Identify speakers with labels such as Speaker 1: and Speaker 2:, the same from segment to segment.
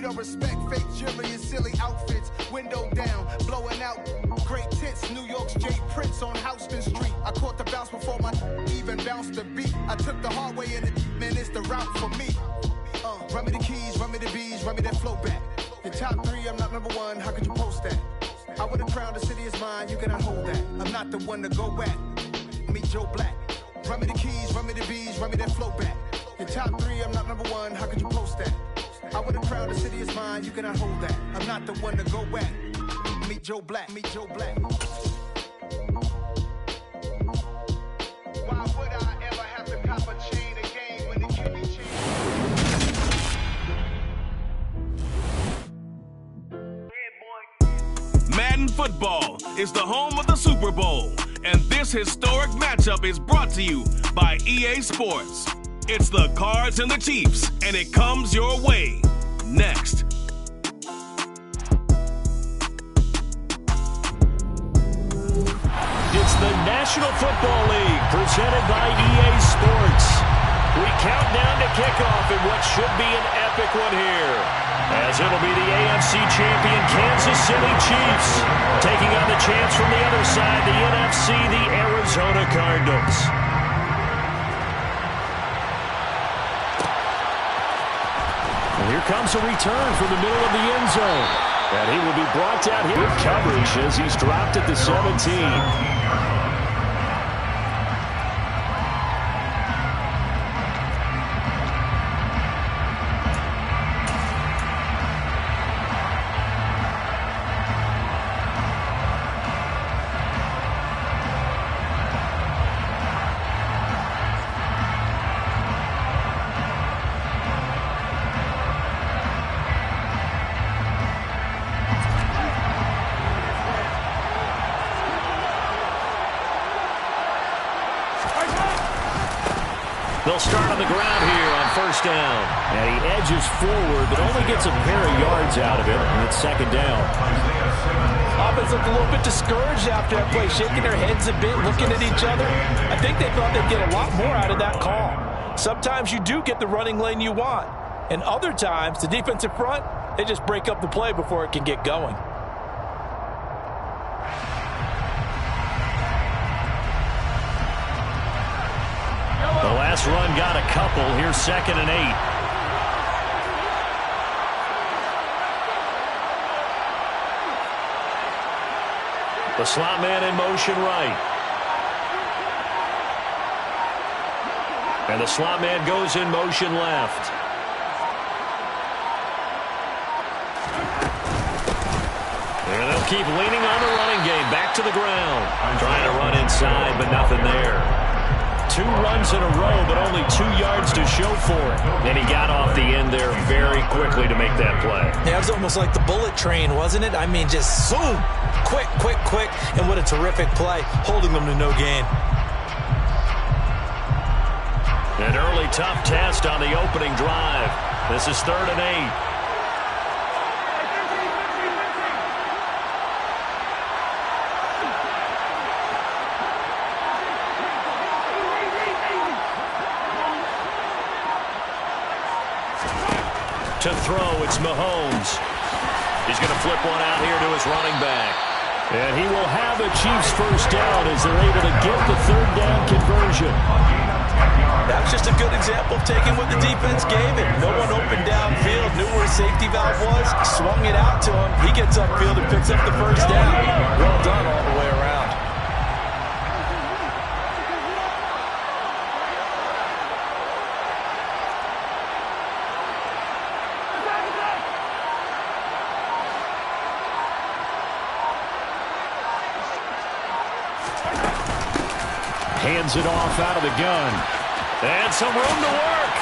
Speaker 1: don't respect fake jewelry and silly outfits. Window down, blowing out great tits. New York's Jay Prince on Houston Street. I caught the bounce before my even bounced the beat. I took the hard way in it, man, it's the route for me. Run me the keys, run me the bees, run me that flow back. The top 3, I'm not number 1, how could you post that? I would've crowned the city is mine, you cannot hold that. I'm not the one to go back. Meet Joe Black. Run me the keys, run me the bees, run me that flow back. The top 3, I'm not number 1, how could you post that? I would've crowned the city is mine, you cannot hold that. I'm not the one to go back. Meet Joe Black, meet Joe Black. Why would I ever have to cop a chain again when it can be changed?
Speaker 2: Madden Football is the home of the Super Bowl, and this historic matchup is brought to you by EA Sports. It's the Cards and the Chiefs, and it comes your way next.
Speaker 3: It's the National Football League presented by EA Sports. We count down to kickoff in what should be an epic one here, as it'll be the AFC champion Kansas City Chiefs taking on the champs from the other side, the NFC, the Arizona Cardinals. And here comes a return from the middle of the end zone. And he will be brought down here with coverage as he's dropped at the 17. They'll start on the ground here on first down. And he edges forward, but only gets a pair of yards out of it, and it's second down.
Speaker 4: Offense looked a little bit discouraged after that play, shaking their heads a bit, looking at each other. I think they thought they'd get a lot more out of that call. Sometimes you do get the running lane you want, and other times, the defensive front, they just break up the play before it can get going.
Speaker 3: The last run got a couple. Here's 2nd and 8. The slot man in motion right. And the slot man goes in motion left. And they'll keep leaning on the running game. Back to the ground. Trying to run inside, but nothing there. 2 runs in a row, but only 2 yards to show for it. And he got off the end there very quickly to make that play.
Speaker 4: Yeah, it was almost like the bullet train, wasn't it? I mean, just zoom. Quick, quick, quick. And what a terrific play, holding them to no gain.
Speaker 3: An early tough test on the opening drive. This is 3rd and 8. To throw, it's Mahomes. He's going to flip one out here to his running back. And he will have a Chiefs first down as they're able to get the 3rd down conversion.
Speaker 4: That's just a good example of taking what the defense gave it. No one opened downfield, knew where his safety valve was, swung it out to him. He gets upfield and picks up the first down. Well done all the way around.
Speaker 3: Hands it off out of the gun. And some room to work.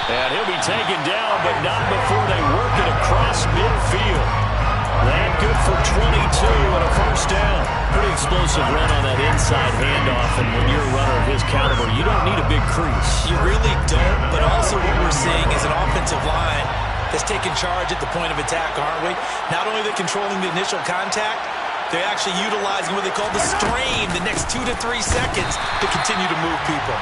Speaker 3: And he'll be taken down, but not before they work it across midfield. That good for 22 and a first down. Pretty explosive run on that inside handoff, and when you're a runner of his caliber, you don't need a big crease.
Speaker 4: You really don't, but also what we're seeing is an offensive line that's taking charge at the point of attack, aren't we? Not only are they controlling the initial contact, they're actually utilizing what they call the strain the next 2 to 3 seconds to continue to move people.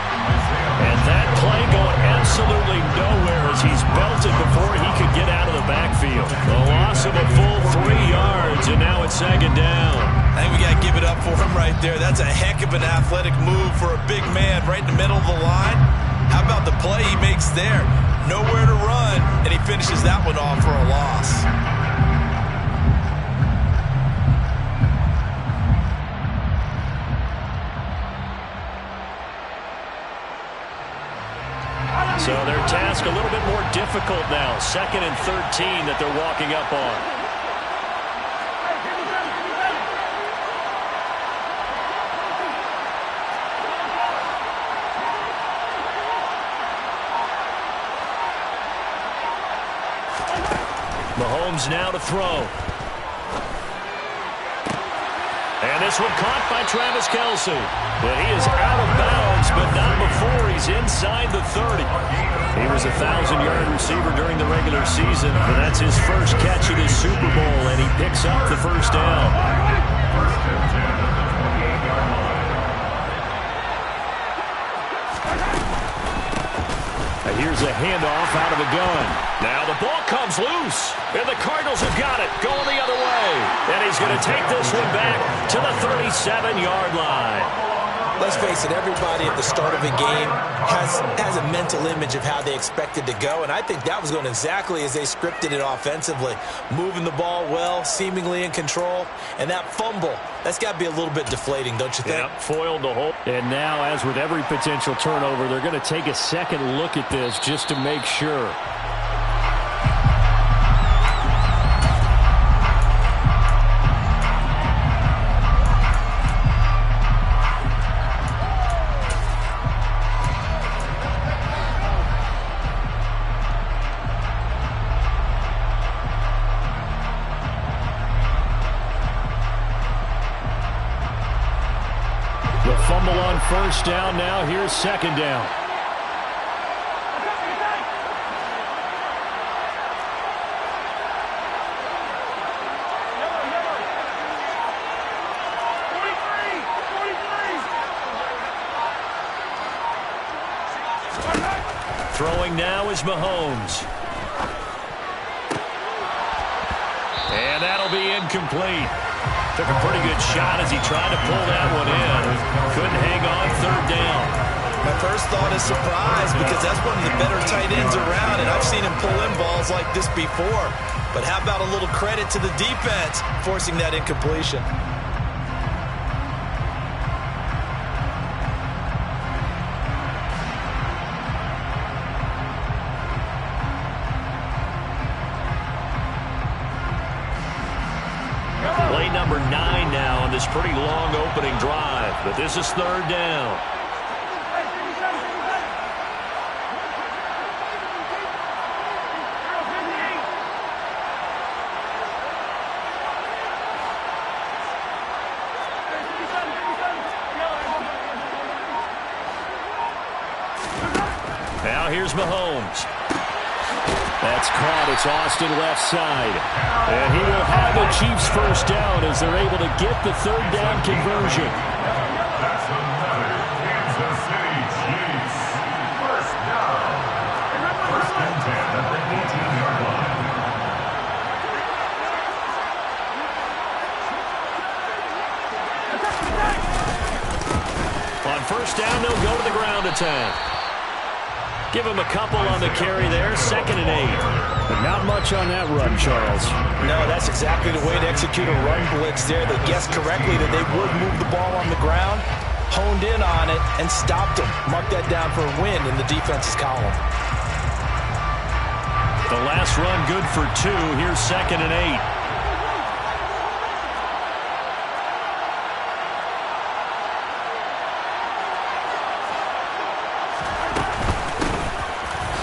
Speaker 3: And that play going absolutely nowhere as he's belted before he could get out of the backfield. A loss of a full 3 yards, and now it's second down.
Speaker 4: I think we got to give it up for him right there. That's a heck of an athletic move for a big man right in the middle of the line. How about the play he makes there? Nowhere to run, and he finishes that one off for a loss.
Speaker 3: So their task a little bit more difficult now. 2nd and 13 that they're walking up on. Mahomes now to throw. And this one caught by Travis Kelce. But he is out of bounds, but not before he's inside the 30. He was a 1,000-yard receiver during the regular season, but that's his first catch of this Super Bowl, and he picks up the first down. Here's a handoff out of the gun. Now the ball comes loose, and the Cardinals have got it going the other way. And he's going to take this one back to the 37-yard line.
Speaker 4: Let's face it, everybody at the start of a game has a mental image of how they expect it to go, and I think that was going exactly as they scripted it offensively. Moving the ball well, seemingly in control, and that fumble, that's got to be a little bit deflating, don't you think?
Speaker 3: Yep, foiled the hole. And now, as with every potential turnover, they're going to take a second look at this just to make sure. Fumble on first down. Now here's second down. Throwing now is Mahomes. And that'll be incomplete. Took a pretty good shot as he tried to pull that one in. Couldn't hang on, third down.
Speaker 4: My first thought is surprise because that's one of the better tight ends around, and I've seen him pull in balls like this before. But how about a little credit to the defense forcing that incompletion?
Speaker 3: Play number 9 now on this pretty long opening drive, but this is third down. Now here's Mahomes. That's caught. It's Austin left side. And he will have the Chiefs first down as they're able to get the third down conversion. On first down, they'll go to the ground attack. Give him a couple on the carry there, 2nd and 8. But not much on that run, Charles.
Speaker 4: No, that's exactly the way to execute a run blitz there. They guessed correctly that they would move the ball on the ground, honed in on it, and stopped them. Mark that down for a win in the defense's column.
Speaker 3: The last run good for 2. Here's 2nd and 8.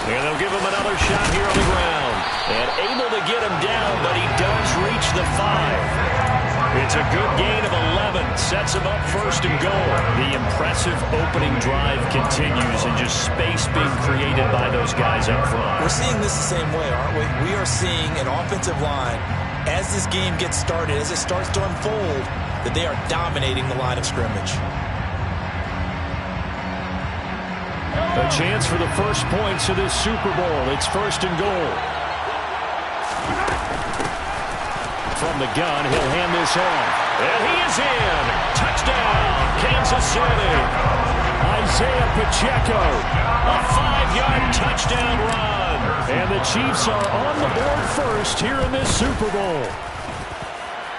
Speaker 3: And they'll give him another shot here on the ground. And able to get him down, but he does reach the 5. It's a good gain of 11. Sets him up first and goal. The impressive opening drive continues and just space being created by those guys up front.
Speaker 4: We're seeing this the same way, aren't we? We are seeing an offensive line, as this game gets started, as it starts to unfold, that they are dominating the line of scrimmage.
Speaker 3: A chance for the first points of this Super Bowl. It's 1st and goal. From the gun, he'll hand this off. And he is in. Touchdown, Kansas City. Isaiah Pacheco. A 5-yard touchdown run. And the Chiefs are on the board first here in this Super Bowl.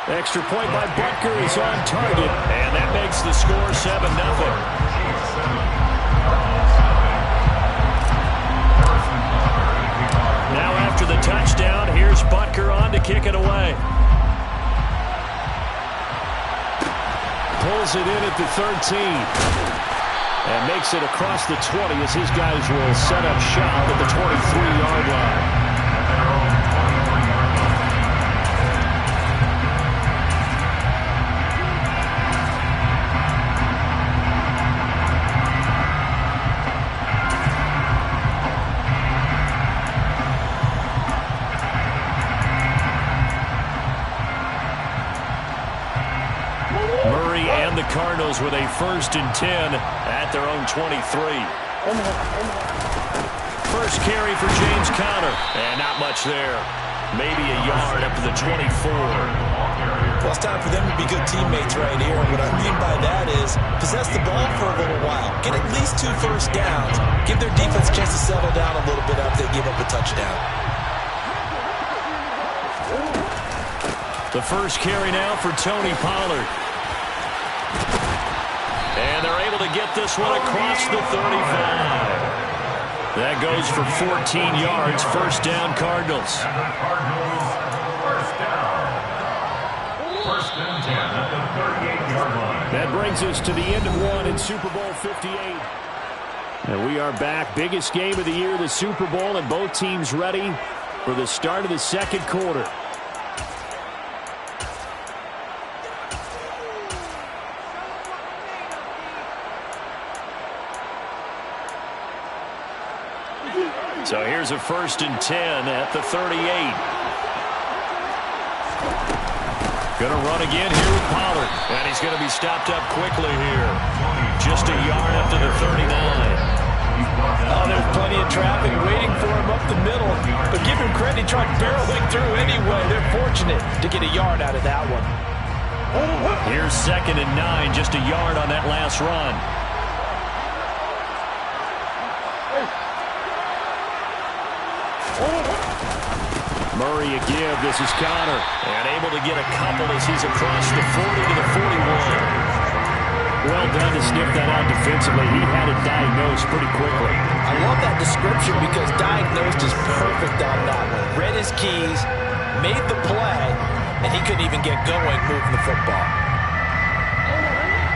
Speaker 3: Extra point by Butker is on target. And that makes the score 7-0. Now after the touchdown, here's Butker on to kick it away. Pulls it in at the 13. And makes it across the 20 as his guys will set up shop at the 23-yard line. The Cardinals with a 1st and 10 at their own 23. First carry for James Conner. And not much there. Maybe a yard up to the 24.
Speaker 4: Well, it's time for them to be good teammates right here. What I mean by that is possess the ball for a little while. Get at least 2 first downs. Give their defense a chance to settle down a little bit after they give up a touchdown.
Speaker 3: The first carry now for Tony Pollard. And they're able to get this one across the 35. That goes for 14 yards. First down, Cardinals.
Speaker 5: First and 10 at the 38-yard line.
Speaker 3: That brings us to the end of one in Super Bowl 58. And we are back. Biggest game of the year, the Super Bowl, and both teams ready for the start of the second quarter. So here's a 1st and 10 at the 38. Going to run again here with Pollard. And he's going to be stopped up quickly here. Just a yard up to the 39.
Speaker 4: Oh, there's plenty of traffic waiting for him up the middle. But give him credit, he tried barreling through anyway. They're fortunate to get a yard out of that one.
Speaker 3: Here's 2nd and 9, just a yard on that last run. Murray a give. This is Conner. And able to get a couple as he's across the 40 to the 41. Well done to sniff that out defensively. He had it diagnosed pretty quickly.
Speaker 4: I love that description because diagnosed is perfect on that one. Read his keys, made the play, and he couldn't even get going moving the football.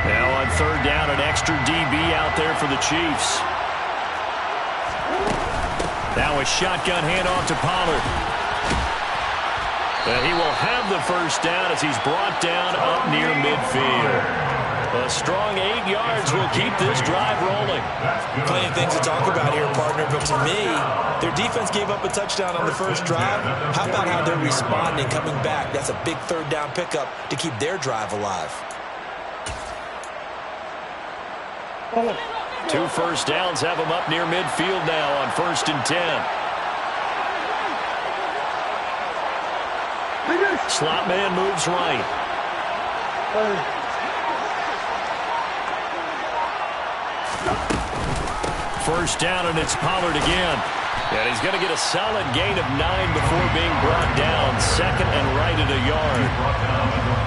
Speaker 3: Now on 3rd down, an extra DB out there for the Chiefs. Now a shotgun handoff to Pollard. And he will have the first down as he's brought down up near midfield. A strong 8 yards will keep this drive rolling.
Speaker 4: Plenty of things to talk about here, partner, but to me, their defense gave up a touchdown on the first drive. How about how they're responding, coming back? That's a big 3rd down pickup to keep their drive alive.
Speaker 3: 2 first downs have them up near midfield now on 1st and 10. Slot man moves right. First down, and it's Pollard again. And he's going to get a solid gain of 9 before being brought down. 2nd and right at a yard.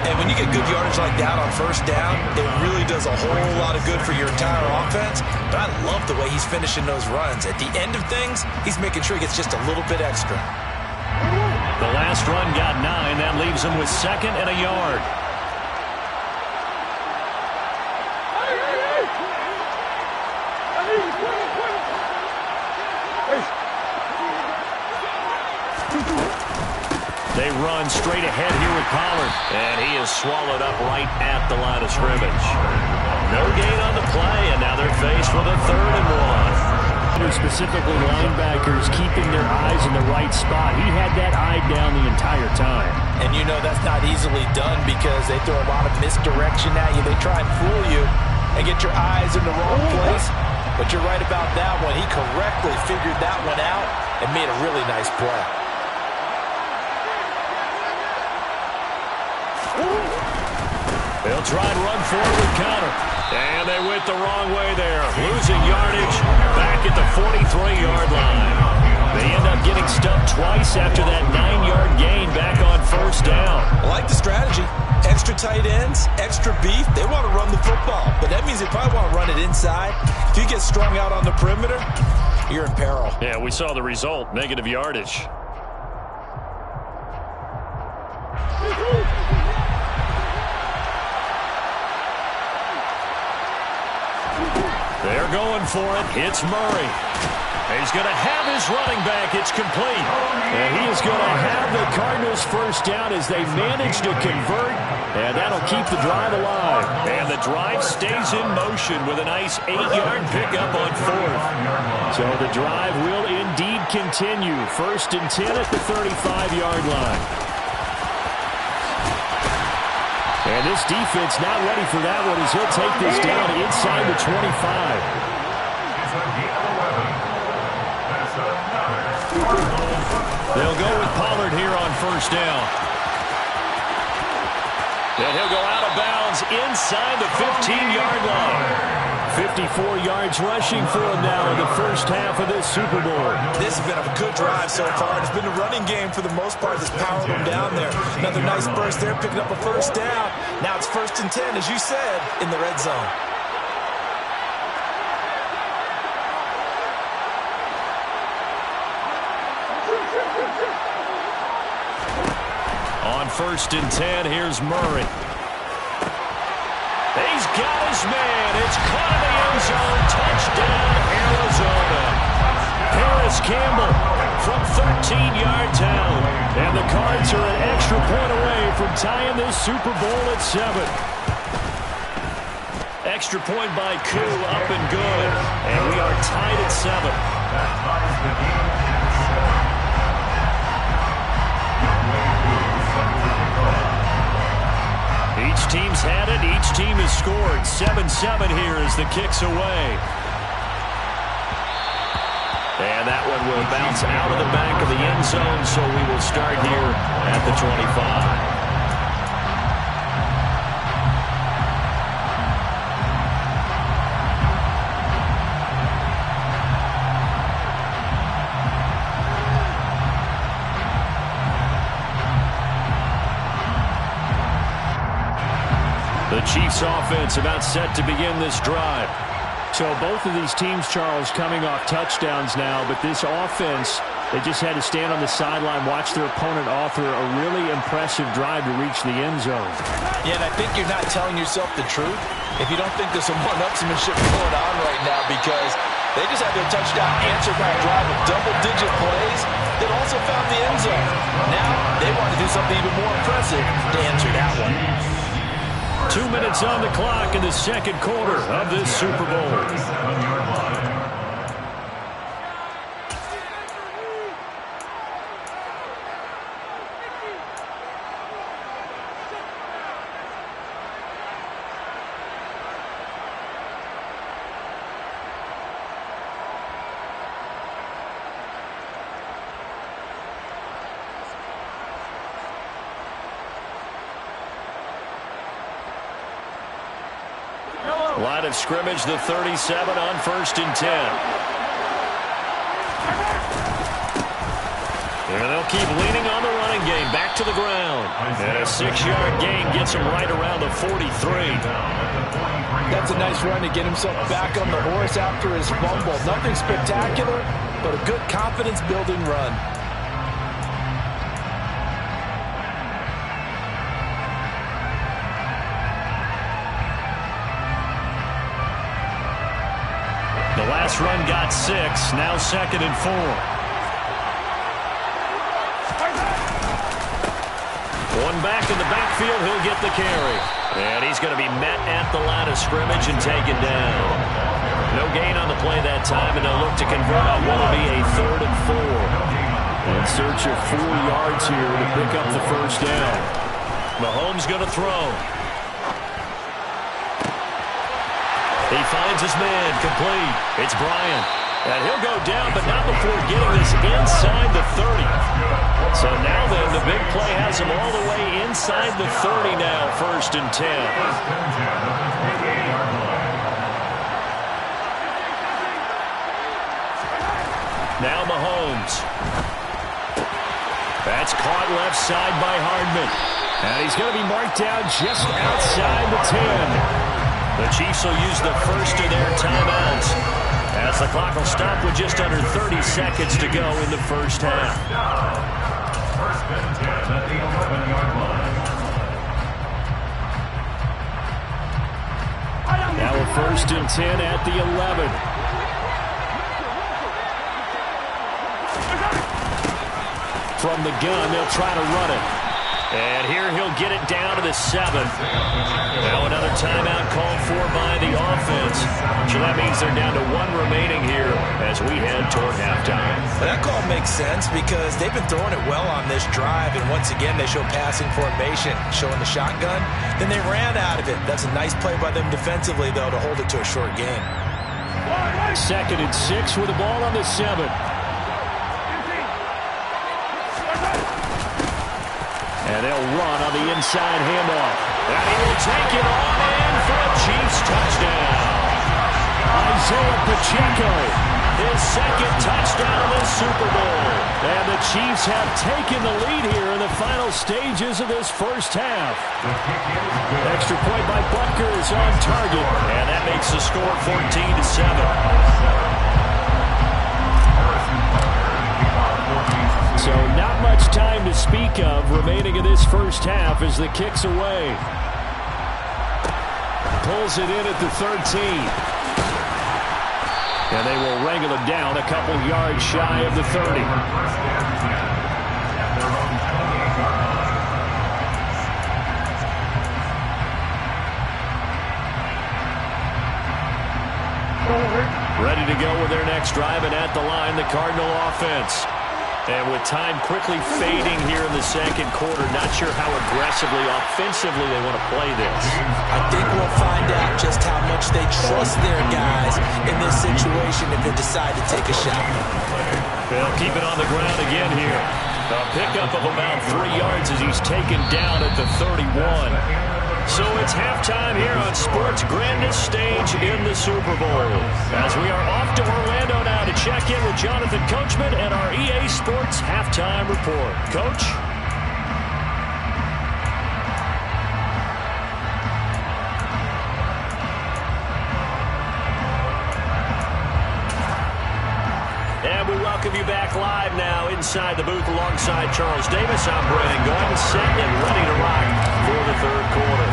Speaker 4: And when you get good yardage like that on first down, it really does a whole lot of good for your entire offense. But I love the way he's finishing those runs. At the end of things, he's making sure he gets just a little bit extra.
Speaker 3: The last run got 9. That leaves him with 2nd and a yard. They run straight ahead here with Pollard. And he is swallowed up right at the line of scrimmage. No gain on the play, and now they're faced with a 3rd and 1. Specifically linebackers keeping their eyes in the right spot. He had that eye down the entire time.
Speaker 4: And you know that's not easily done because they throw a lot of misdirection at you. They try and fool you and get your eyes in the wrong place. But you're right about that one. He correctly figured that one out and made a really nice play.
Speaker 3: They'll try and run forward with counter. And they went the wrong way there. Losing yardage back at the 43-yard line. They end up getting stumped twice after that 9-yard gain back on first down.
Speaker 4: I like the strategy. Extra tight ends, extra beef. They want to run the football, but that means they probably want to run it inside. If you get strung out on the perimeter, you're in peril.
Speaker 3: Yeah, we saw the result, negative yardage. They're going for it. It's Murray. He's going to have his running back. It's complete. And he is going to have the Cardinals first down as they manage to convert. And that'll keep the drive alive. And the drive stays in motion with a nice 8-yard pickup on fourth. So the drive will indeed continue. First and 10 at the 35-yard line. And this defense not ready for that one as he'll take this down inside the 25. They'll go with Pollard here on first down. And he'll go out of bounds inside the 15-yard line. 54 yards rushing for him now in the first half of this Super Bowl.
Speaker 4: This has been a good drive so far. It's been a running game for the most part that's powered them down there. Another nice burst there, picking up a first down. Now it's first and 10, as you said, in the red zone.
Speaker 3: On first and 10, here's Murray. He's got his man. It's caught in the end zone. Touchdown, Arizona. Paris Campbell from 13-yard town. And the Cards are an extra point away from tying this Super Bowl at 7. Extra point by Koo, up and good. And we are tied at 7.
Speaker 5: That ties the game at 7.
Speaker 3: Each team's had it. Each team has scored. 7-7 here as the kick's away. And that one will bounce out of the back of the end zone, so we will start here at the 25. The Chiefs offense about set to begin this drive.
Speaker 6: So both of these teams, Charles, coming off touchdowns now, but this offense, they just had to stand on the sideline, watch their opponent author a really impressive drive to reach the end zone.
Speaker 4: Yeah, and I think you're not telling yourself the truth if you don't think there's some one-upsmanship going on right now, because they just had their touchdown answered by a drive of double-digit plays that also found the end zone. Now they want to do something even more impressive to answer that one.
Speaker 3: 2 minutes on the clock in the second quarter of this Super Bowl.
Speaker 5: 7-yard line.
Speaker 3: Line of scrimmage, the 37 on first and 10. And they'll keep leaning on the running game, back to the ground. And a 6-yard gain gets him right around the 43.
Speaker 4: That's a nice run to get himself back on the horse after his fumble. Nothing spectacular, but a good confidence-building run.
Speaker 3: The last run got 6, now second and 4. One back in the backfield, he'll get the carry. And he's going to be met at the line of scrimmage and taken down. No gain on the play that time, and they'll look to convert on what will be a 3rd and 4. In search of 4 yards here to pick up the first down. Mahomes going to throw. He finds his man, complete. It's Bryant. And he'll go down, but not before getting this inside the 30. So now then, the big play has him all the way inside the 30 now, 1st and 10. Now Mahomes. That's caught left side by Hardman. And he's going to be marked down just outside the 10. The Chiefs will use the first of their timeouts, as the clock will stop with just under 30 seconds to go in the first half.
Speaker 5: 1st and 10 at the 11-yard line.
Speaker 6: Now a 1st and 10 at the 11. From the gun, they'll try to run it.
Speaker 3: And here he'll get it down to the 7. Now another timeout called for by the offense. So that means they're down to 1 remaining here as we head toward halftime.
Speaker 4: Well, that call makes sense because they've been throwing it well on this drive. And once again, they show passing formation, showing the shotgun. Then they ran out of it. That's a nice play by them defensively, though, to hold it to a short game.
Speaker 6: 2nd and 6 with the ball on the 7. And they'll run on the inside handoff. And he will take it on in for a Chiefs touchdown. Isaiah Pacheco, his 2nd touchdown of the Super Bowl. And the Chiefs have taken the lead here in the final stages of this first half. Extra point by Butker is on target.
Speaker 3: And that makes the score 14-7.
Speaker 6: So not much time to speak of remaining in this first half as the kick's away. Pulls it in at the 13. And they will wrangle it down a couple yards shy of the 30. Ready to go with their next drive, and at the line, the Cardinal offense. And with time quickly fading here in the second quarter, not sure how aggressively, offensively they want to play this.
Speaker 4: I think we'll find out just how much they trust their guys in this situation if they decide to take a shot.
Speaker 3: They'll keep it on the ground again here. A pickup of about 3 yards as he's taken down at the 31. So it's halftime here on sports' grandest stage in the Super Bowl. As we are off to Orlando now to check in with Jonathan Coachman and our EA Sports Halftime Report. Coach? And we welcome you back live now inside the booth alongside Charles Davis. I'm Brandon Gordon, set and ready to rock for the third quarter.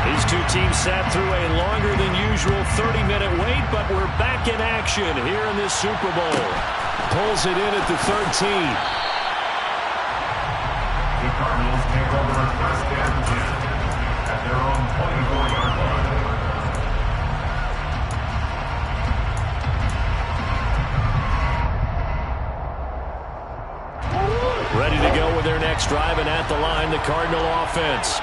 Speaker 3: These two teams sat through a longer than usual 30-minute wait, but we're back in action here in this Super Bowl.
Speaker 6: Pulls it in at the 13.
Speaker 5: The Cardinals take over 1st and 10 at their own 24-yard line.
Speaker 3: Ready to go with their next drive, and at the line, the Cardinal offense.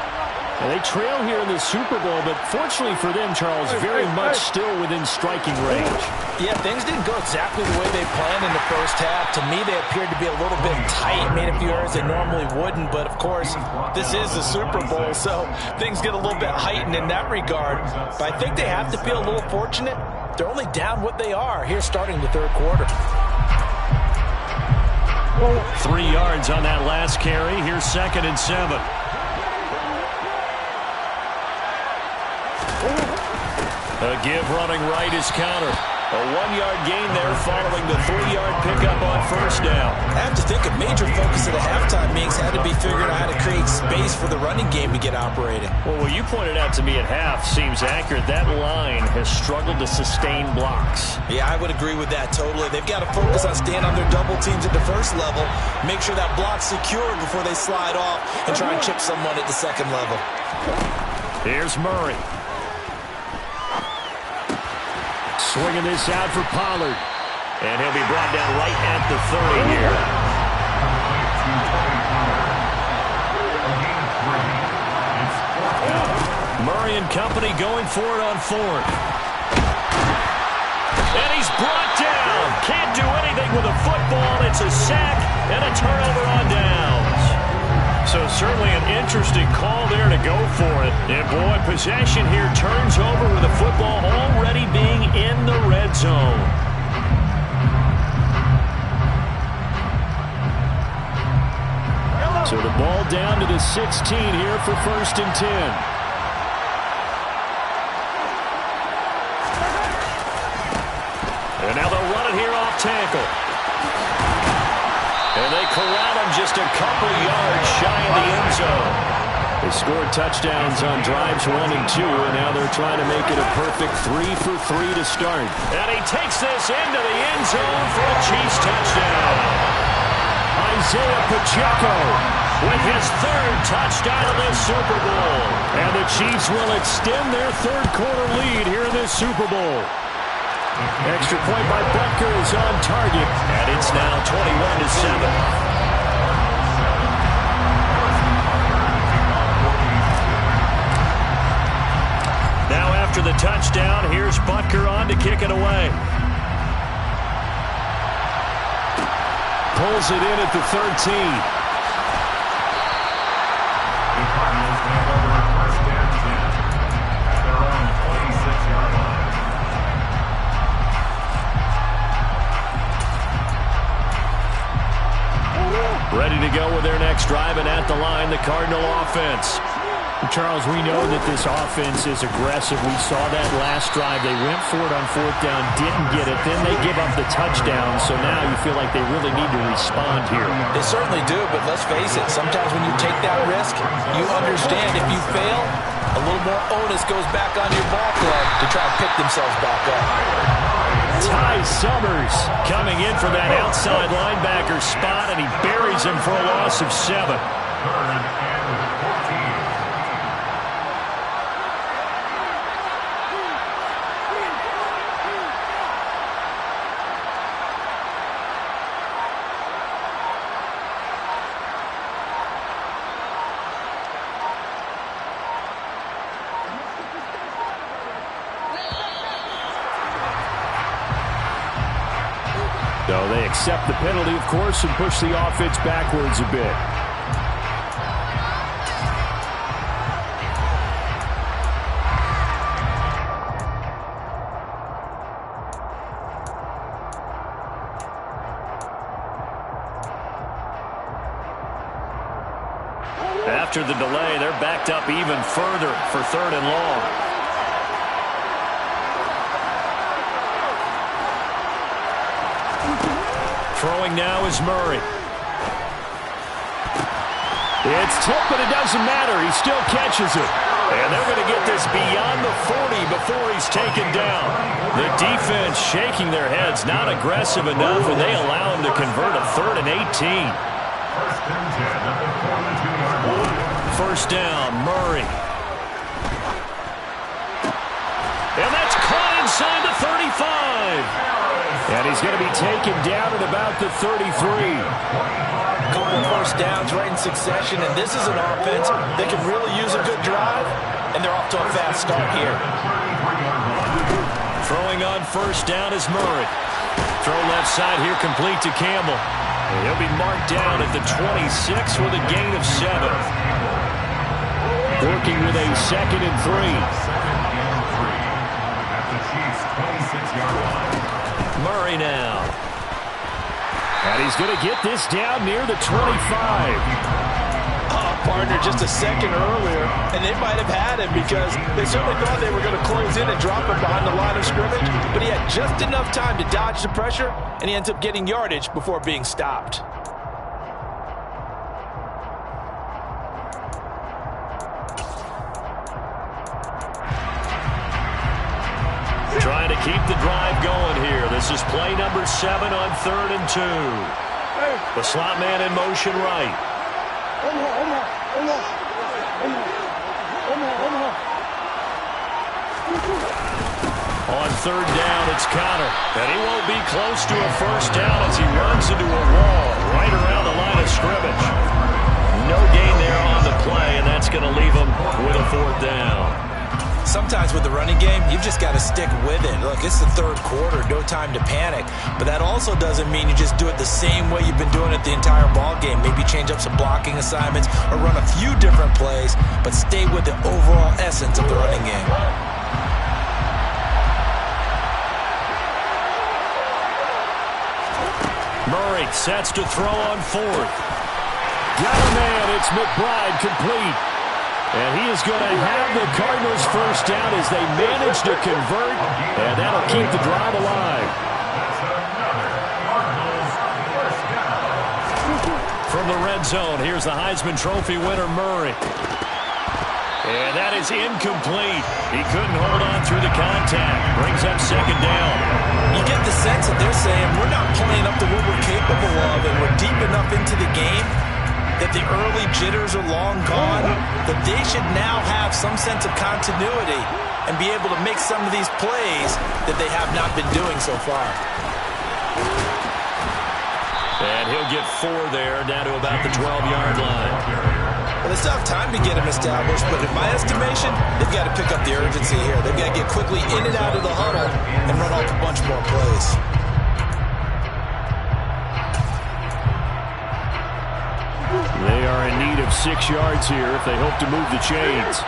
Speaker 6: Well, they trail here in the Super Bowl, but fortunately for them, Charles, very much still within striking range.
Speaker 4: Yeah, things didn't go exactly the way they planned in the first half. To me, they appeared to be a little bit tight, made a few errors they normally wouldn't. But, of course, this is the Super Bowl, so things get a little bit heightened in that regard. But I think they have to feel a little fortunate. They're only down what they are here starting the third quarter.
Speaker 3: 3 yards on that last carry. Here's 2nd and 7. A give running right is counter. A 1-yard gain there following the 3-yard pickup on first down.
Speaker 4: I have to think a major focus of the halftime meetings had to be figuring out how to create space for the running game to get operating.
Speaker 3: Well, what you pointed out to me at half seems accurate. That line has struggled to sustain blocks.
Speaker 4: Yeah, I would agree with that totally. They've got to focus on staying on their double teams at the first level, make sure that block's secured before they slide off and try and chip someone at the second level.
Speaker 3: Here's Murray.
Speaker 6: Swinging this out for Pollard.
Speaker 3: And he'll be brought down right at the 30 here. Murray and company going for it on 4th. And he's brought down. Can't do anything with a football. It's a sack and a turnover on downs. So certainly an interesting call there to go for it. And boy, possession here turns over with the football already being in the red zone. So the ball down to the 16 here for 1st and 10. And now they'll run it here off tackle. And they corral him just a couple yards shy of the end zone. They scored touchdowns on drives 1 and 2, and now they're trying to make it a perfect 3 for 3 to start. And he takes this into the end zone for a Chiefs touchdown. Isaiah Pacheco with his 3rd touchdown of this Super Bowl. And the Chiefs will extend their 3rd quarter lead here in this Super Bowl. Extra point by Butker is on target. And it's now 21-7. Now after the touchdown, here's Butker on to kick it away. Pulls it in at the 13. Ready to go with their next drive, and at the line, the Cardinal offense.
Speaker 6: Charles, we know that this offense is aggressive. We saw that last drive. They went for it on 4th down, didn't get it. Then they give up the touchdown, so now you feel like they really need to respond here.
Speaker 4: They certainly do, but let's face it, sometimes when you take that risk, you understand if you fail, a little more onus goes back on your ball club to try and pick themselves back up.
Speaker 3: Ty Summers coming in for that outside linebacker spot, and he buries him for a loss of 7.
Speaker 6: So they accept the penalty, of course, and push the offense backwards a bit.
Speaker 3: After the delay, they're backed up even further for 3rd and long. Throwing now is Murray.
Speaker 6: It's tipped, but it doesn't matter. He still catches it.
Speaker 3: And they're going to get this beyond the 40 before he's taken down. The defense shaking their heads, not aggressive enough, and they allow him to convert a 3rd and 18. 1st down, Murray. And that's caught inside the 35.
Speaker 6: And he's going to be taken down at about the 33.
Speaker 4: Couple 1st downs right in succession, and this is an offense that can really use a good drive, and they're off to a fast start here.
Speaker 3: Throwing on 1st down is Murray. Throw left side here complete to Campbell. And he'll be marked down at the 26 with a gain of 7.
Speaker 6: Working with a 2nd and 3.
Speaker 3: Murray now.
Speaker 6: And he's going to get this down near the 25.
Speaker 4: Oh, partner, just a second earlier, and they might have had him because they certainly thought they were going to close in and drop him behind the line of scrimmage, but he had just enough time to dodge the pressure, and he ends up getting yardage before being stopped.
Speaker 3: Trying to keep the drive going here. This is play number 7 on 3rd and 2. The slot man in motion right. On 3rd down, it's Conner. And he won't be close to a 1st down as he runs into a wall right around the line of scrimmage. No gain there on the play, and that's going to leave him with a 4th down.
Speaker 4: sometimes with the running game, you've just got to stick with it. Look, it's the third quarter, no time to panic. But that also doesn't mean you just do it the same way you've been doing it the entire ball game. Maybe change up some blocking assignments or run a few different plays, but stay with the overall essence of the running game.
Speaker 3: Murray sets to throw on fourth. Got a man. It's McBride complete. And he is going to have the Cardinals first down as they manage to convert, and that'll keep the drive alive. From the red zone, here's the Heisman Trophy winner, Murray. And that is incomplete. He couldn't hold on through the contact. Brings up second down.
Speaker 4: You get the sense that they're saying we're not playing up to what we're capable of, and we're deep enough into the game that the early jitters are long gone, that they should now have some sense of continuity and be able to make some of these plays that they have not been doing so far.
Speaker 3: And he'll get 4 there, down to about the 12-yard line.
Speaker 4: Well, they still have time to get him established, but in my estimation, they've got to pick up the urgency here. They've got to get quickly in and out of the huddle and run off a bunch more plays.
Speaker 3: They are in need of 6 yards here if they hope to move the chains.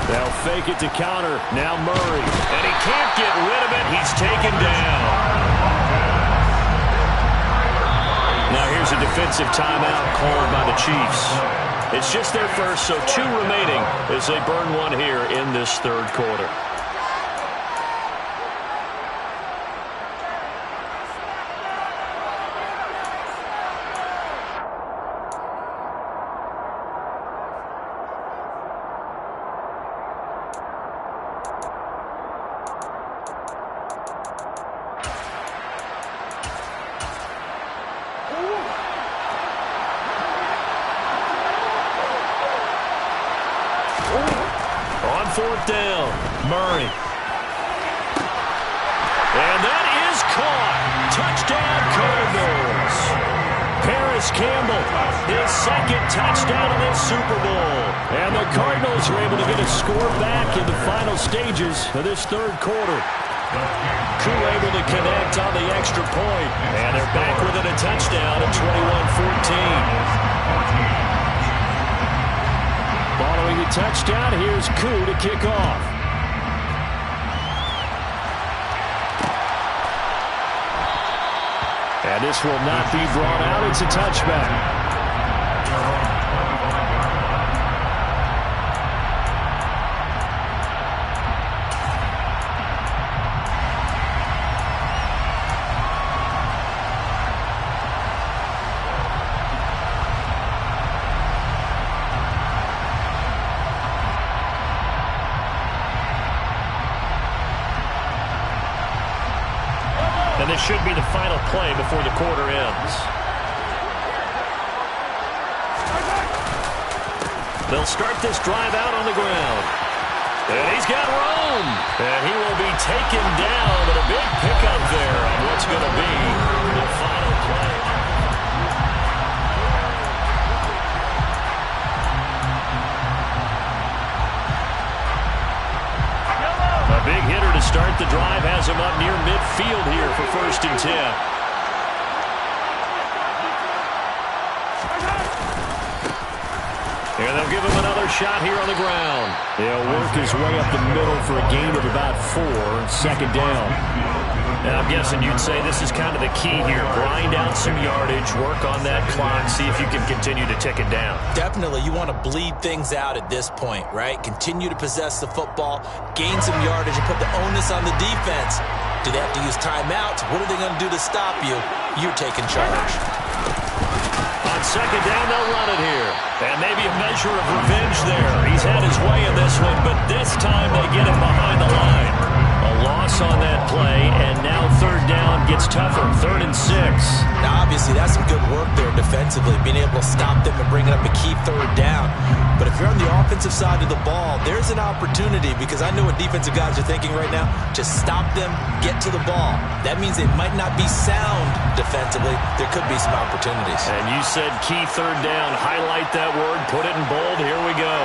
Speaker 3: They'll fake it to counter. Now Murray. And he can't get rid of it. He's taken down. Now here's a defensive timeout called by the Chiefs. It's just their first, so 2 remaining as they burn one here in this third quarter. Fourth down, Murray. And that is caught. Touchdown, Cardinals. Paris Campbell, his second touchdown of this Super Bowl. And the Cardinals are able to get a score back in the final stages of this third quarter. Koo able to connect on the extra point. And they're back within a touchdown at 21-14. Following the touchdown, here's Koo to kick off. And this will not be brought out. It's a touchback. And this should be the final play before the quarter ends. They'll start this drive out on the ground. And he's got room. And he will be taken down, but a big pickup there on what's going to be the final play. A big hitter to start the drive has him up near midfield here for 1st and 10. And they'll give him another shot here on the ground. He'll work his way up the middle for a gain of about 4, 2nd down. Now, I'm guessing you'd say this is kind of the key here. Grind out some yardage, work on that clock, see if you can continue to tick it down.
Speaker 4: Definitely, you want to bleed things out at this point, right? Continue to possess the football, gain some yardage, and put the onus on the defense. Do they have to use timeouts? What are they going to do to stop you? You're taking charge.
Speaker 3: On 2nd down, they'll run it here. And maybe a measure of revenge there. He's had his way in this one, but this time they get him behind the line. A loss on that play, and now 3rd down gets tougher. 3rd and 6.
Speaker 4: Now, obviously, that's some good work there defensively, being able to stop them and bring it up a key 3rd down. But if you're on the offensive side of the ball, there's an opportunity, because I know what defensive guys are thinking right now. Just stop them, get to the ball. That means they might not be sound defensively. There could be some opportunities.
Speaker 3: And you said key 3rd down. Highlight that word, put it in bold. Here we go.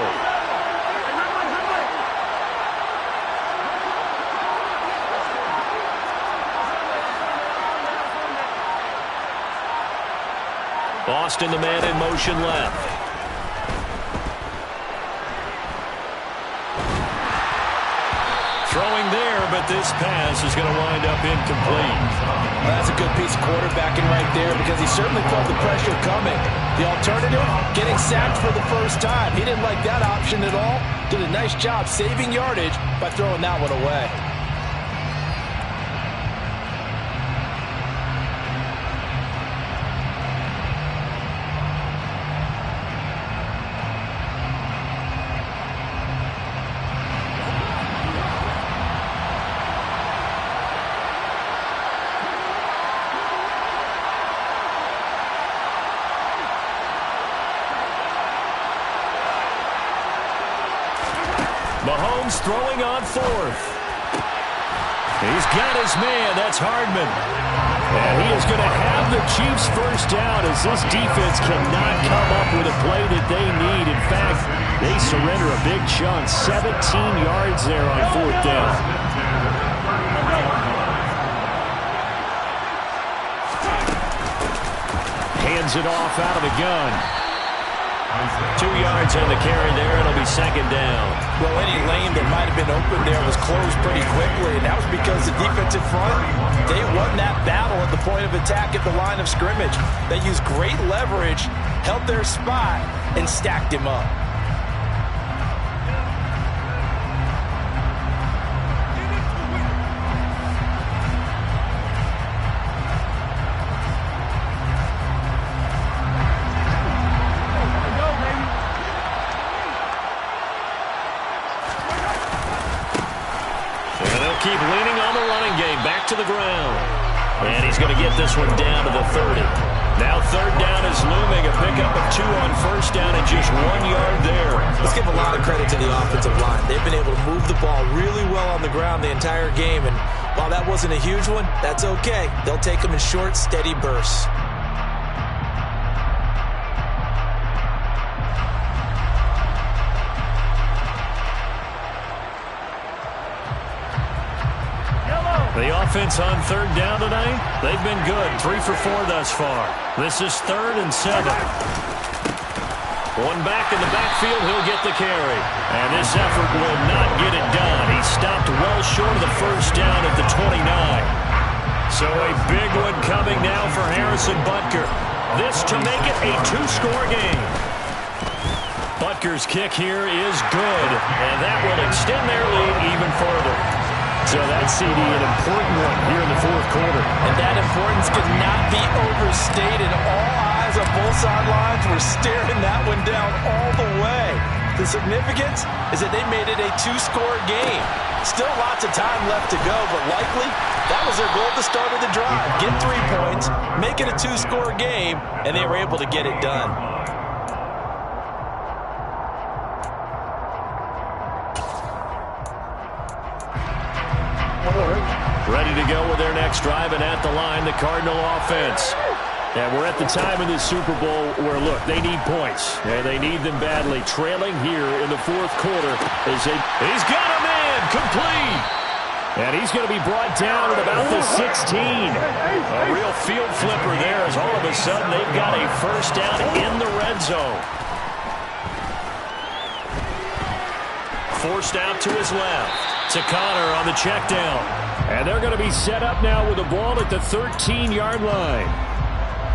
Speaker 3: Boston the man in motion left. Throwing there, but this pass is going to wind up incomplete.
Speaker 4: Well, that's a good piece of quarterbacking right there because he certainly felt the pressure coming. The alternative, getting sacked for the first time. He didn't like that option at all. Did a nice job saving yardage by throwing that one away.
Speaker 3: Mahomes throwing on fourth. He's got his man. That's Hardman. And he is going to have the Chiefs first down as this defense cannot come up with a play that they need. In fact, they surrender a big chunk. 17 yards there on fourth down. Hands it off out of the gun. 2 yards on the carry there. It'll be second down.
Speaker 4: Well, any lane that might have been open there was closed pretty quickly, and that was because the defensive front, they won that battle at the point of attack at the line of scrimmage. They used great leverage, held their spot, and stacked him up.
Speaker 3: Keep leaning on the running game. Back to the ground. And he's going to get this one down to the 30. Now third down is looming. A pickup of 2 on first down and just 1 yard there.
Speaker 4: Let's give a lot of credit to the offensive line. They've been able to move the ball really well on the ground the entire game. And while that wasn't a huge one, that's okay. They'll take them in short, steady bursts.
Speaker 3: The offense on third down tonight, they've been good. 3 for 4 thus far. This is 3rd and 7. One back in the backfield, he'll get the carry. And this effort will not get it done. He stopped well short of the first down at the 29. So a big one coming now for Harrison Butker. This to make it a 2-score game. Butker's kick here is good, and that will extend their lead even further. So that's, CD, an important one here in the fourth quarter.
Speaker 4: And that importance cannot be overstated. All eyes on both sidelines were staring that one down all the way. The significance is that they made it a 2-score game. Still lots of time left to go, but likely that was their goal at the start of the drive. Get 3 points, make it a 2-score game, and they were able to get it done.
Speaker 3: Ready to go with their next drive, and at the line, the Cardinal offense. And we're at the time in the Super Bowl where, look, they need points, and they need them badly. Trailing here in the fourth quarter as he's got a man complete. And he's going to be brought down at about the 16. A real field flipper there as all of a sudden they've got a first down in the red zone. Forced out to his left. To Connor on the check down. And they're going to be set up now with the ball at the 13-yard line.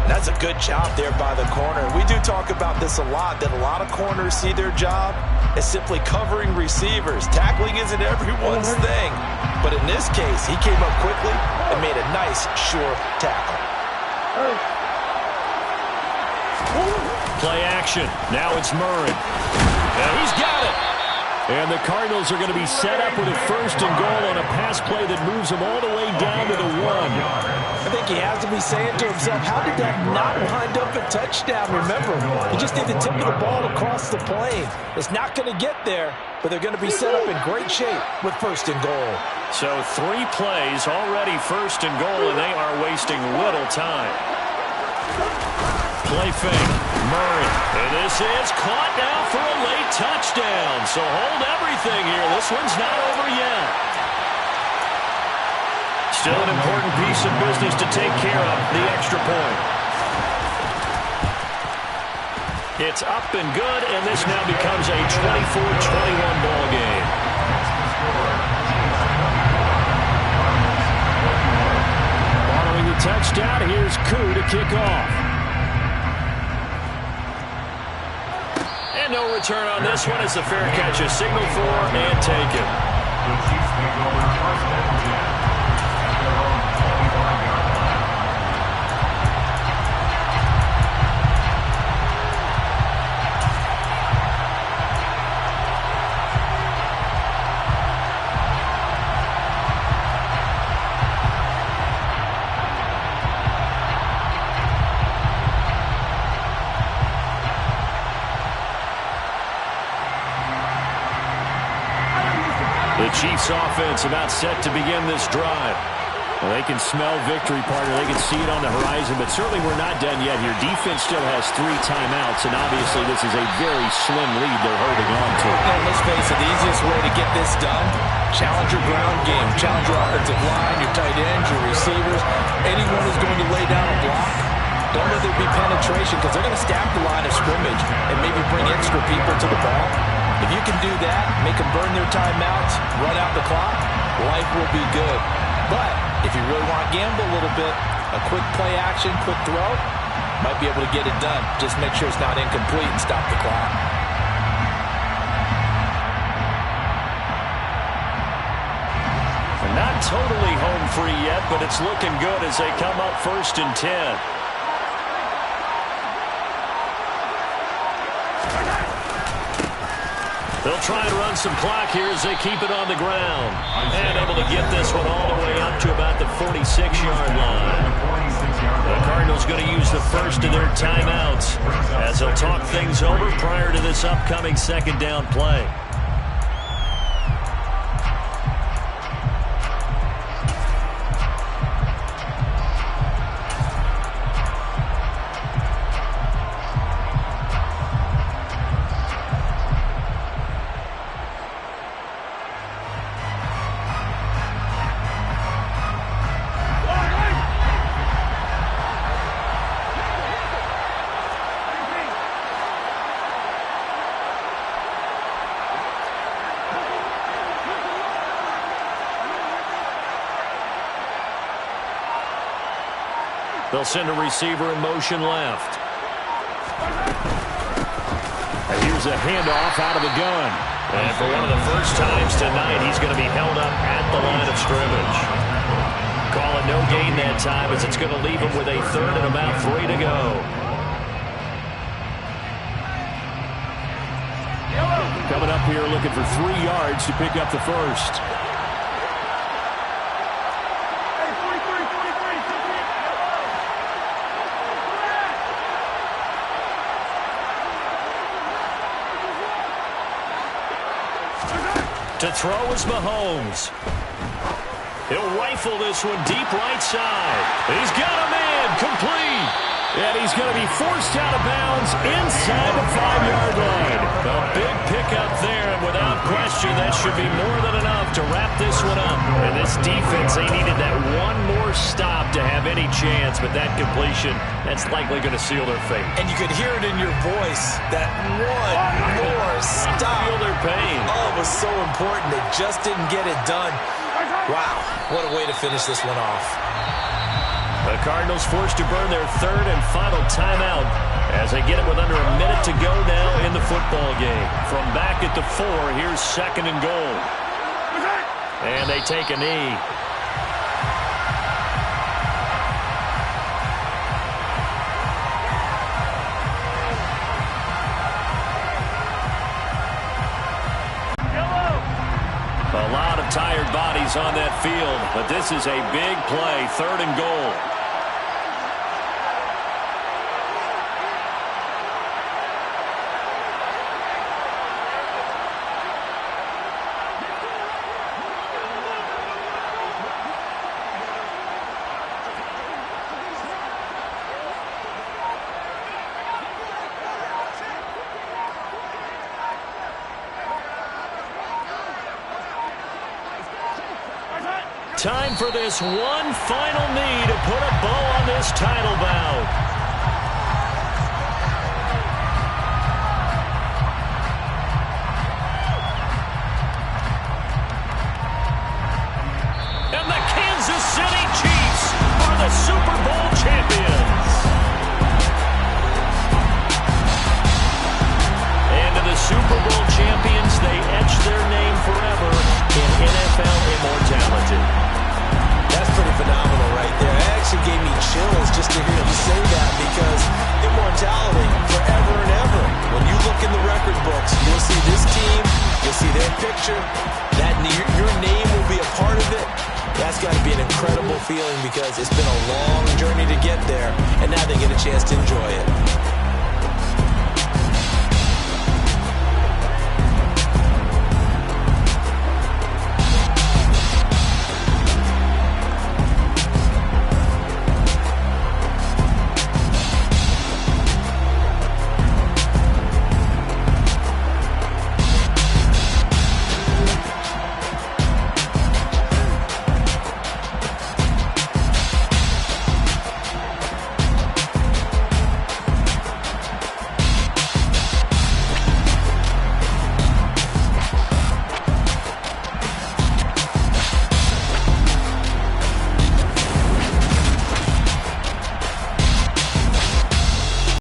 Speaker 4: That's a good job there by the corner. We do talk about this a lot, that a lot of corners see their job as simply covering receivers. Tackling isn't everyone's thing. But in this case, he came up quickly and made a nice, sure tackle.
Speaker 3: Play action. Now it's Murray. And he's got it. And the Cardinals are going to be set up with a 1st and goal on a pass play that moves them all the way down to the 1.
Speaker 4: I think he has to be saying to himself, how did that not wind up a touchdown? Remember, you just need the tip of the ball across the plane. It's not going to get there, but they're going to be set up in great shape with 1st and goal.
Speaker 3: So 3 plays already 1st and goal, and they are wasting little time. Play fake. Murray. And this is caught now for a late touchdown. So hold everything here. This one's not over yet. Still an important piece of business to take care of, the extra point. It's up and good, and this now becomes a 24-21 ball game. Following the touchdown, here's Koo to kick off. And no return on this one as the fair catch is signaled for and taken.
Speaker 5: The Chiefs take over first and 10 at their own 25-yard line.
Speaker 3: The Chiefs offense about set to begin this drive. Well, they can smell victory, partner. They can see it on the horizon, but certainly we're not done yet here. Defense still has 3 timeouts, and obviously this is a very slim lead they're holding on to.
Speaker 4: And let's face it, the easiest way to get this done, challenge your ground game, challenge your offensive line, your tight ends, your receivers, anyone who's going to lay down a block. Don't let there be penetration because they're going to stack the line of scrimmage and maybe bring extra people to the ball. If you can do that, make them burn their timeouts, run out the clock, life will be good. But if you really want to gamble a little bit, a quick play action, quick throw, might be able to get it done. Just make sure it's not incomplete and stop the clock.
Speaker 3: Not totally home free yet, but it's looking good as they come up 1st and 10. They'll try and run some clock here as they keep it on the ground. And able to get this one all the way up to about the 46-yard line. The Cardinals going to use the first of their timeouts as they'll talk things over prior to this upcoming 2nd down play. They'll send a receiver in motion left. And here's a handoff out of the gun. And for one of the first times tonight, he's going to be held up at the line of scrimmage. Calling no gain that time as it's going to leave him with a 3rd and about 3 to go. Coming up here looking for 3 yards to pick up the first. To throw is Mahomes. He'll rifle this one deep right side. He's got a man complete. And he's going to be forced out of bounds inside the 5-yard line. A big pickup there, and without question, that should be more than enough to wrap this one up. And this defense, they needed that one more stop to have any chance, but that completion, that's likely going to seal their fate.
Speaker 4: And you could hear it in your voice, that one more stop.
Speaker 3: Feel their pain.
Speaker 4: Oh, it was so important. They just didn't get it done. Wow, what a way to finish this one off.
Speaker 3: The Cardinals forced to burn their 3rd and final timeout as they get it with under a minute to go now in the football game. From back at the 4, here's 2nd and goal. And they take a knee. A lot of tired bodies on that field, but this is a big play, 3rd and goal. Time for this one final knee to put a bow on this title bout.
Speaker 4: chills just to hear you say that, because immortality forever and ever. When you look in the record books, you'll see this team, you'll see their picture, that your name will be a part of it. That's got to be an incredible feeling, because it's been a long journey to get there, and now they get a chance to enjoy it.